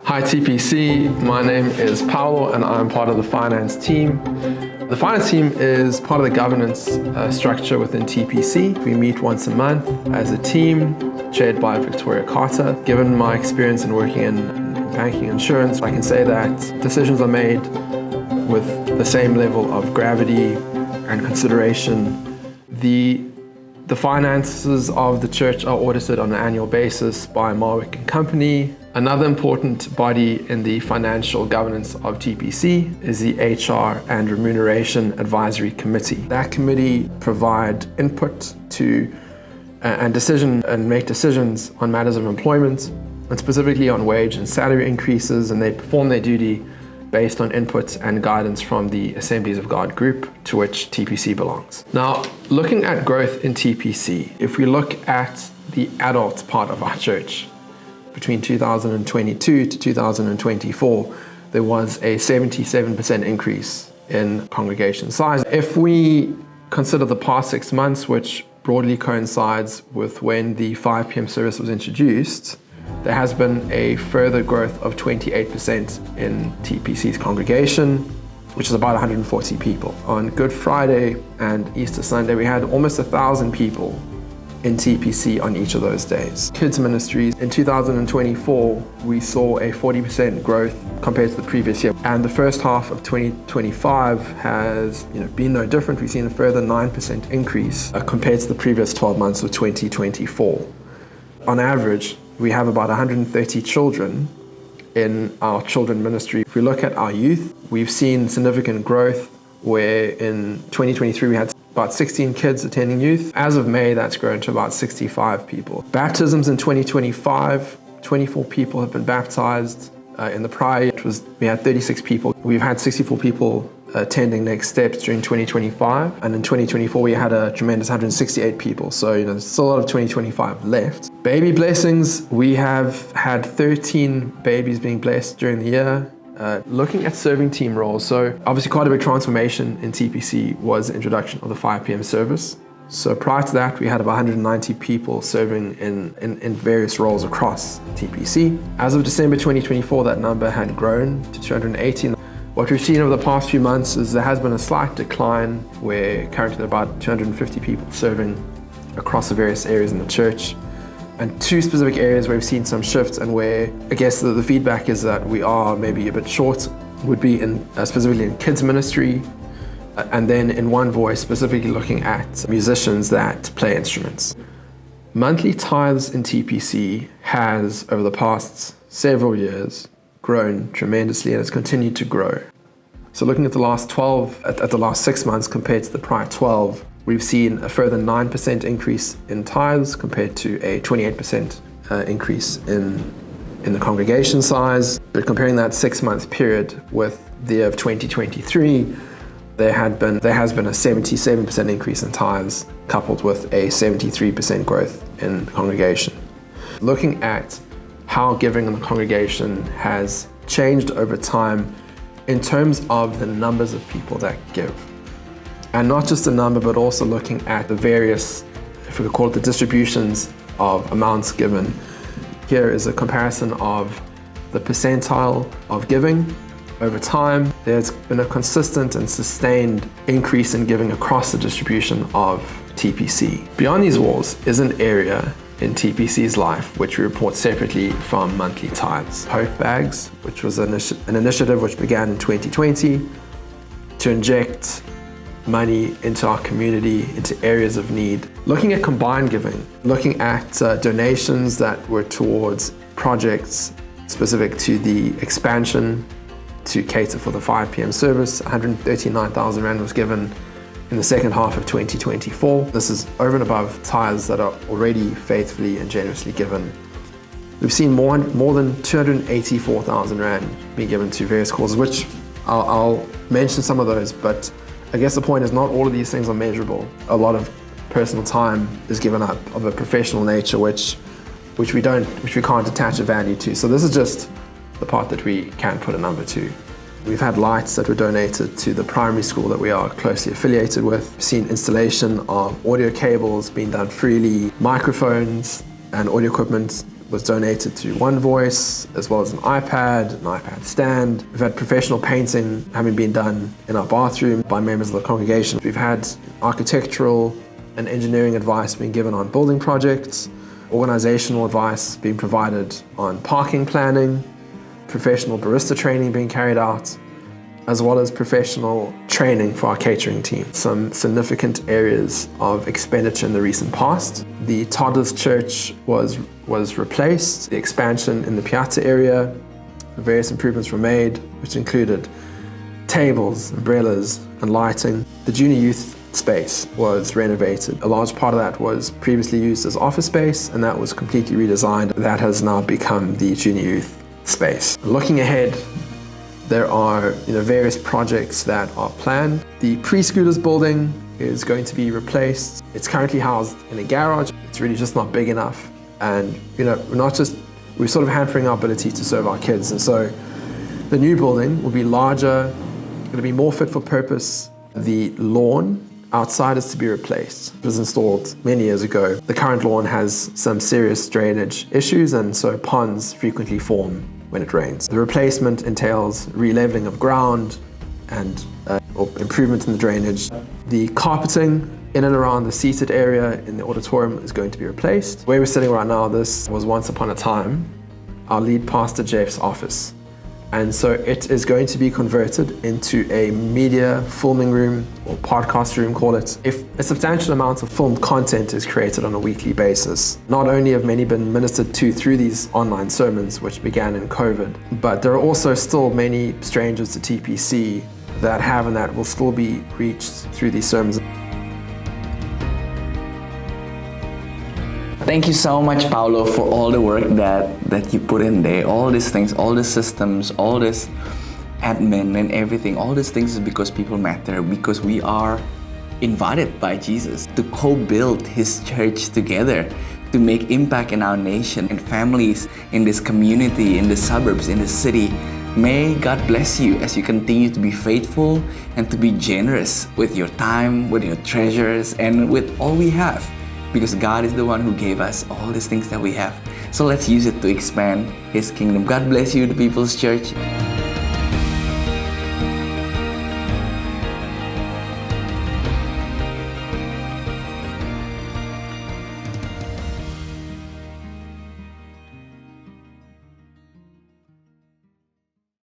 Hi TPC, my name is Paulo and I'm part of the finance team. The finance team is part of the governance structure within TPC. We meet once a month as a team, chaired by Victoria Carter. Given my experience in working in banking and insurance, I can say that decisions are made with the same level of gravity and consideration. The finances of the church are audited on an annual basis by Marwick & Company. Another important body in the financial governance of TPC is the HR and Remuneration Advisory Committee. That committee provide input to and make decisions on matters of employment, and specifically on wage and salary increases, and they perform their duty based on inputs and guidance from the Assemblies of God group to which TPC belongs. Now, looking at growth in TPC, if we look at the adult part of our church, between 2022 to 2024, there was a 77% increase in congregation size. If we consider the past 6 months, which broadly coincides with when the 5 p.m. service was introduced, there has been a further growth of 28% in TPC's congregation, which is about 140 people. On Good Friday and Easter Sunday, we had almost 1,000 people in TPC on each of those days. Kids ministries, in 2024, we saw a 40% growth compared to the previous year. And the first half of 2025 has been no different. We've seen a further 9% increase compared to the previous 12 months of 2024. On average, we have about 130 children in our children ministry. If we look at our youth, we've seen significant growth where in 2023 we had about 16 kids attending youth. As of May, that's grown to about 65 people. Baptisms in 2025, 24 people have been baptized. In the prior year, we had 36 people. We've had 64 people attending Next Steps during 2025. And in 2024, we had a tremendous 168 people. So, there's still a lot of 2025 left. Baby blessings, we have had 13 babies being blessed during the year. Looking at serving team roles, so obviously quite a big transformation in TPC was the introduction of the 5 p.m. service. So prior to that, we had about 190 people serving in various roles across TPC. As of December 2024, that number had grown to 218. What we've seen over the past few months is there has been a slight decline where currently there are about 250 people serving across the various areas in the church. And 2 specific areas where we've seen some shifts and where I guess the feedback is that we are maybe a bit short would be in specifically in kids ministry, and then in One Voice, specifically looking at musicians that play instruments. Monthly tithes in TPC has, over the past several years, grown tremendously and has continued to grow. So looking at the last 6 months compared to the prior 12, we've seen a further 9% increase in tithes compared to a 28% increase in the congregation size. But comparing that 6-month period with the year of 2023, there has been a 77% increase in tithes coupled with a 73% growth in the congregation. Looking at how giving in the congregation has changed over time in terms of the numbers of people that give. And not just the number, but also looking at the various, if we could call it the distributions of amounts given. Here is a comparison of the percentile of giving over time. There's been a consistent and sustained increase in giving across the distribution of TPC. Beyond these walls is an area in TPC's life which we report separately from monthly tithes. Hope Bags, which was an initiative which began in 2020 to inject money into our community, into areas of need. Looking at combined giving, looking at donations that were towards projects specific to the expansion to cater for the 5 p.m. service, 139,000 Rand was given in the second half of 2024. This is over and above tithes that are already faithfully and generously given. We've seen more than 284,000 Rand being given to various causes, which I'll mention some of those, but I guess the point is not all of these things are measurable. A lot of personal time is given up of a professional nature, which we can't attach a value to. So this is just the part that we can put a number to. We've had lights that were donated to the primary school that we are closely affiliated with. We've seen installation of audio cables being done freely, microphones and audio equipment was donated to One Voice, as well as an iPad stand. We've had professional painting having been done in our bathroom by members of the congregation. We've had architectural and engineering advice being given on building projects, organizational advice being provided on parking planning, professional barista training being carried out, as well as professional training for our catering team. Some significant areas of expenditure in the recent past. The Toddlers Church was replaced, the expansion in the Piazza area, various improvements were made, which included tables, umbrellas, and lighting. The junior youth space was renovated. A large part of that was previously used as office space, and that was completely redesigned. That has now become the junior youth space. Looking ahead, there are various projects that are planned. The preschoolers building is going to be replaced. It's currently housed in a garage. It's really just not big enough. And we're sort of hampering our ability to serve our kids. And so the new building will be larger, it'll be more fit for purpose. The lawn outside is to be replaced. It was installed many years ago. The current lawn has some serious drainage issues, and so ponds frequently form when it rains. The replacement entails re-leveling of ground and improvement in the drainage. The carpeting in and around the seated area in the auditorium is going to be replaced. Where we're sitting right now, this was once upon a time our lead pastor Jeff's office. And so it is going to be converted into a media filming room, or podcast room, call it. If a substantial amount of filmed content is created on a weekly basis, not only have many been ministered to through these online sermons, which began in COVID, but there are also still many strangers to TPC that have and that will still be reached through these sermons. Thank you so much, Paulo, for all the work that you put in there. All these things, all the systems, all this admin and everything. All these things is because people matter, because we are invited by Jesus to co-build His church together, to make impact in our nation and families, in this community, in the suburbs, in the city. May God bless you as you continue to be faithful and to be generous with your time, with your treasures, and with all we have. Because God is the one who gave us all these things that we have. So let's use it to expand His kingdom. God bless you, the People's Church.